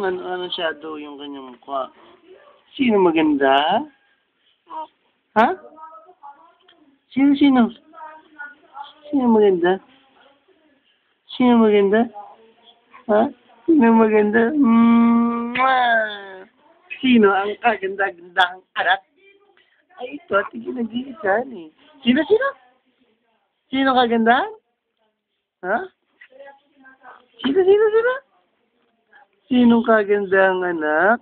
Ano shadow yung kanyang mukha? Sino maganda? Ha? Sino? Sino maganda? Sino maganda? Ha? Sino maganda? Sino ang kaganda-gandang anak? Ay, ito, tigil nag-iisa eh. Sino? Sino kaganda? Ha? Sino? Sinong kagandang anak?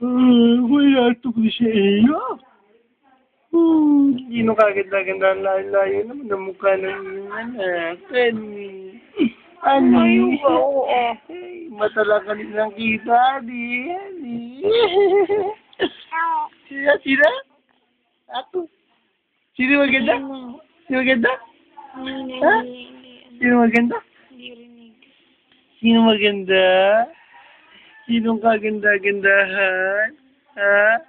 Wala ito ko siya iyo. Sino kaganda-ganda ang layo-layo naman ang mukha ng iyong anak. Ani? Mata lang kanilang kita, Ani. Sino? Ako. Sino maganda? Sino maganda? Ha? Sino maganda? Sino maganda? Sinong kaganda-gandahan? Ha?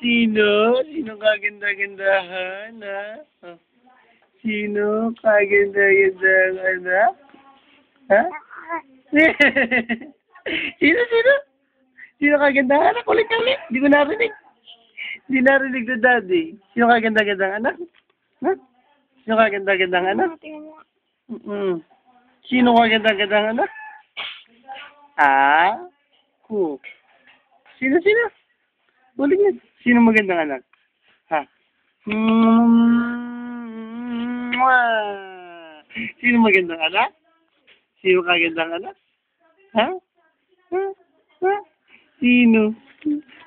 Sino? Sinong kaganda-gandahan? Ha? Sino kaganda-gandang anak? Ha? Sino? Sino kaganda-gandang anak? Ulit. Di ko narinig. Di narinig na daddy. Sino kaganda-gandang anak? Ha? Sino kaganda-gandang anak? Sino kaganda-gandang anak? Sino? Ulit nga. Sino magandang anak? Ha? Sino magandang anak? Sino kagandang anak? Ha? Sino?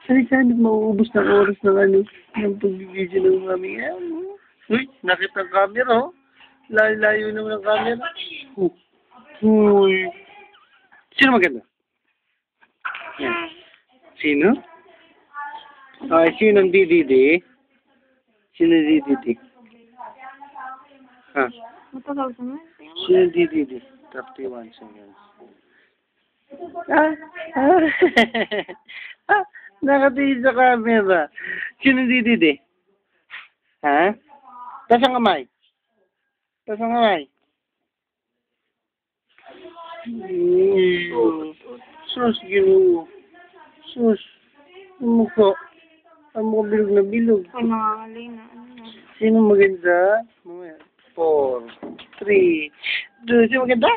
Saan mauubos ng oras ng pagbibideo ng mami yan? Uy, nakita ang camera, oh. Layo naman ang camera. Uy. Sino maganda? Yan. Sino? Ay, sino ang DDD? Sino ang DDD? Ha? Sino ang DDD? 31 seconds. Nakatingin sa camera. Sino ang DDD? Ha? Taas ang kamay. Sus, Ginoo. Sus. Ang mukha bilog na bilog. Sino maganda? 4, 3, 2, sino maganda?